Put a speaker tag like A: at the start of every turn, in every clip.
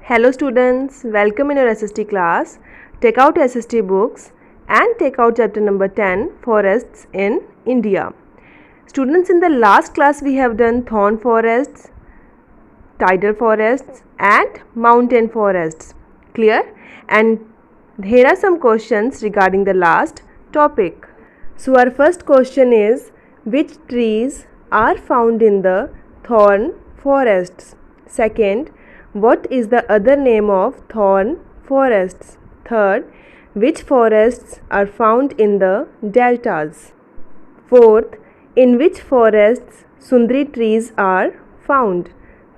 A: Hello students, welcome in your SST class. Take out SST books and take out chapter number 10, Forests in India. Students, in the last class we have done thorn forests, tidal forests and mountain forests. Clear? And here are some questions regarding the last topic. So our first question is, which trees are found in the thorn forests? Second, what is the other name of thorn forests? Third, which forests are found in the deltas? Fourth, in which forests Sundri trees are found?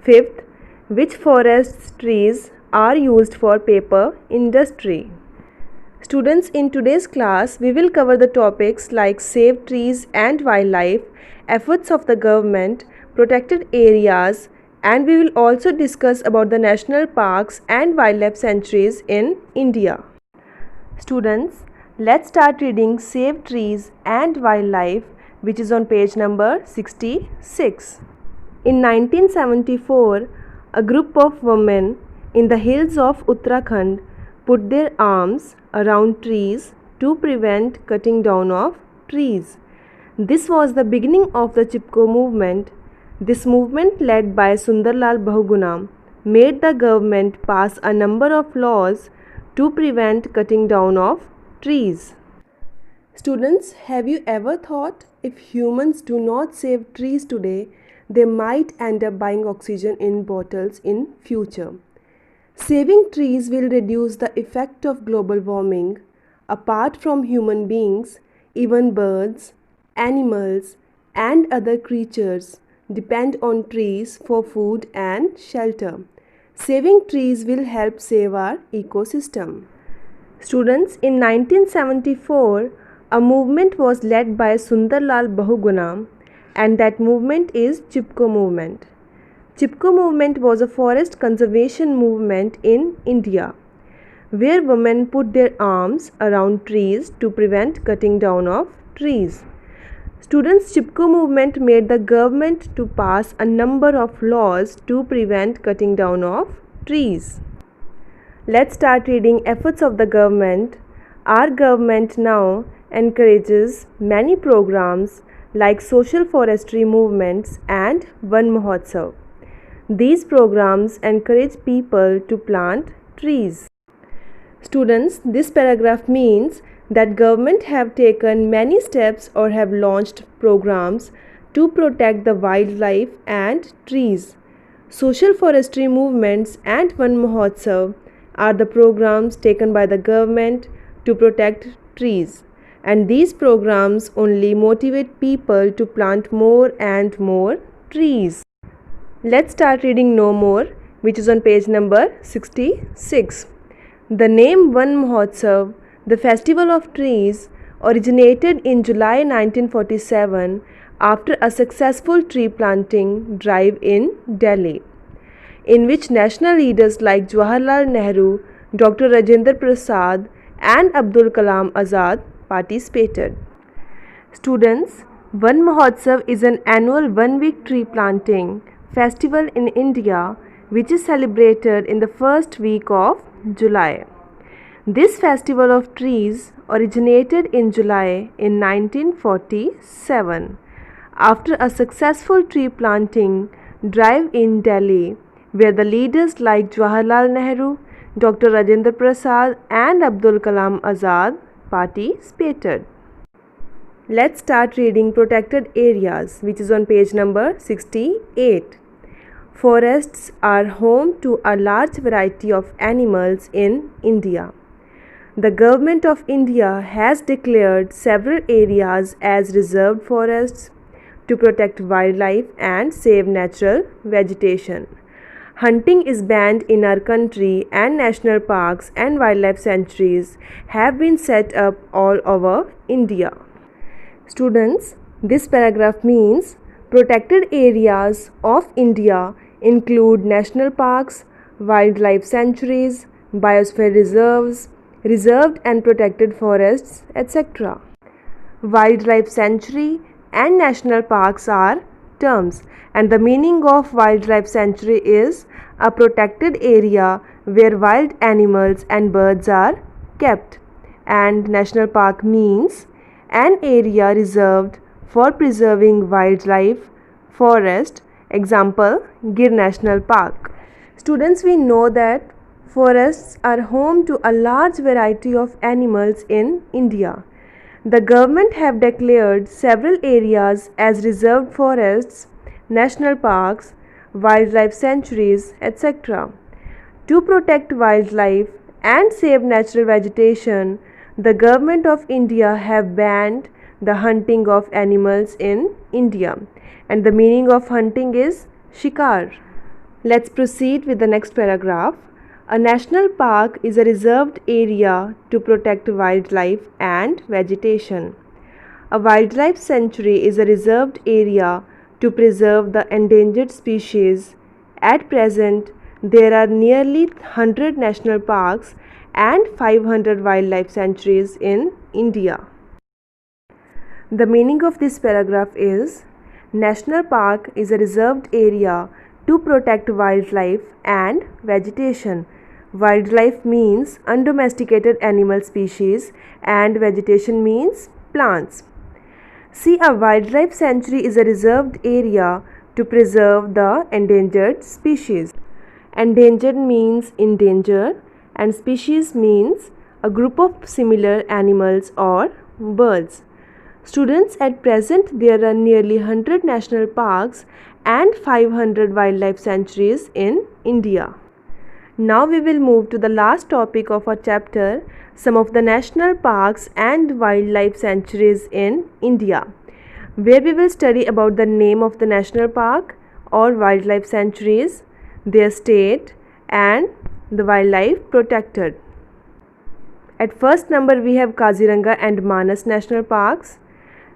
A: Fifth, which forests trees are used for paper industry? Students, in today's class, we will cover the topics like save trees and wildlife, efforts of the government, protected areas, and we will also discuss about the national parks and wildlife sanctuaries in India. Students, let's start reading Save Trees and Wildlife, which is on page number 66. In 1974, a group of women in the hills of Uttarakhand put their arms around trees to prevent cutting down of trees. This was the beginning of the Chipko movement. This movement, led by Sundarlal Bahuguna, made the government pass a number of laws to prevent cutting down of trees. Students, have you ever thought if humans do not save trees today, they might end up buying oxygen in bottles in future? Saving trees will reduce the effect of global warming. Apart from human beings, even birds, animals, and other creatures depend on trees for food and shelter. Saving trees will help save our ecosystem. Students, in 1974, a movement was led by Sundarlal Bahuguna, and that movement is Chipko movement. Chipko movement was a forest conservation movement in India, where women put their arms around trees to prevent cutting down of trees. Students, Chipko movement made the government to pass a number of laws to prevent cutting down of trees. Let's start reading efforts of the government. Our government now encourages many programs like social forestry movements and Van Mahotsav. These programs encourage people to plant trees. Students, this paragraph means that government have taken many steps or have launched programs to protect the wildlife and trees. Social forestry movements and Van Mahotsav are the programs taken by the government to protect trees, and these programs only motivate people to plant more and more trees. Let's start reading No More, which is on page number 66. The name Van Mahotsav, the Festival of Trees, originated in July 1947 after a successful tree planting drive in Delhi, in which national leaders like Jawaharlal Nehru, Dr. Rajendra Prasad, and Abdul Kalam Azad participated. Students, Van Mahotsav is an annual one-week tree planting festival in India which is celebrated in the first week of July. This festival of trees originated in July in 1947 after a successful tree planting drive in Delhi, where the leaders like Jawaharlal Nehru, Dr. Rajendra Prasad, and Abdul Kalam Azad participated. Let's start reading protected areas, which is on page number 68. Forests are home to a large variety of animals in India. The Government of India has declared several areas as reserved forests to protect wildlife and save natural vegetation. Hunting is banned in our country, and national parks and wildlife sanctuaries have been set up all over India. Students, this paragraph means protected areas of India include national parks, wildlife sanctuaries, biosphere reserves, reserved and protected forests, etc. Wildlife sanctuary and national parks are terms, and the meaning of wildlife sanctuary is a protected area where wild animals and birds are kept. And national park means an area reserved for preserving wildlife, forest, example Gir National Park. Students, we know that forests are home to a large variety of animals in India. The government have declared several areas as reserved forests, national parks, wildlife sanctuaries, etc. To protect wildlife and save natural vegetation, the government of India have banned the hunting of animals in India, and the meaning of hunting is shikar. Let's proceed with the next paragraph. A national park is a reserved area to protect wildlife and vegetation. A wildlife sanctuary is a reserved area to preserve the endangered species. At present, there are nearly 100 national parks and 500 wildlife sanctuaries in India. The meaning of this paragraph is: National park is a reserved area to protect wildlife and vegetation. Wildlife means undomesticated animal species and vegetation means plants. See, a wildlife sanctuary is a reserved area to preserve the endangered species. Endangered means in danger and species means a group of similar animals or birds. Students, at present there are nearly 100 national parks and 500 wildlife sanctuaries in India. Now we will move to the last topic of our chapter, some of the national parks and wildlife sanctuaries in India, where we will study about the name of the national park or wildlife sanctuaries, their state and the wildlife protected. At first number we have Kaziranga and Manas national parks.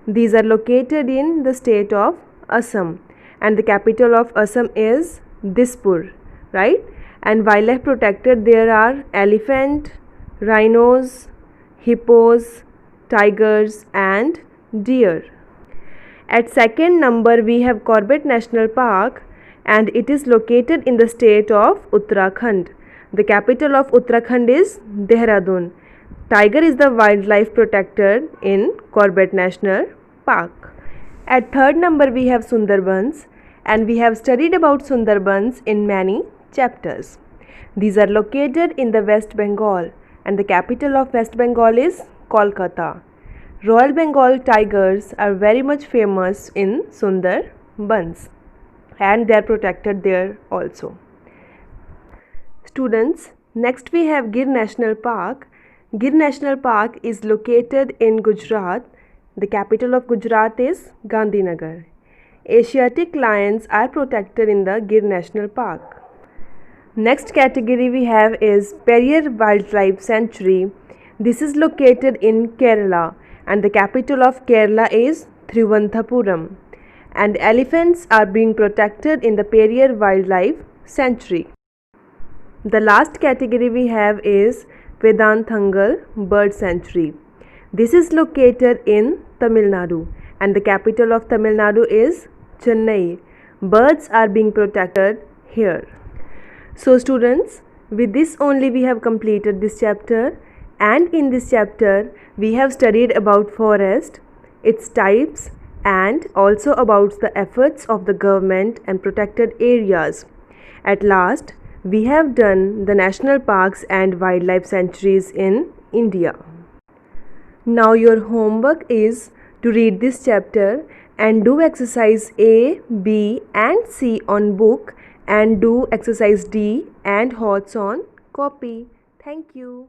A: These are located in the state of Assam, and the capital of Assam is Dispur, right? And wildlife protected, there are elephant, rhinos, hippos, tigers and deer. At second number we have Corbett National Park, and it is located in the state of Uttarakhand. The capital of Uttarakhand is Dehradun. Tiger is the wildlife protected in Corbett National Park. At third number we have Sundarbans, and we have studied about Sundarbans in many chapters. These are located in the West Bengal, and the capital of West Bengal is Kolkata. Royal Bengal tigers are very much famous in Sundarbans, and they are protected there also. Students, next we have Gir National Park. Gir National Park is located in Gujarat. The capital of Gujarat is Gandhinagar. Asiatic lions are protected in the Gir National Park. Next category we have is Periyar Wildlife Sanctuary. This is located in Kerala, and the capital of Kerala is Thiruvananthapuram. And elephants are being protected in the Periyar Wildlife Sanctuary. The last category we have is Vedanthangal Bird Sanctuary. This is located in Tamil Nadu, and the capital of Tamil Nadu is Chennai. Birds are being protected here. So students, with this only we have completed this chapter, and in this chapter we have studied about forest, its types, and also about the efforts of the government and protected areas. At last, we have done the national parks and wildlife sanctuaries in India. Now your homework is to read this chapter and do exercise A, B and C on book, and do exercise D and HOTS on copy. Thank you.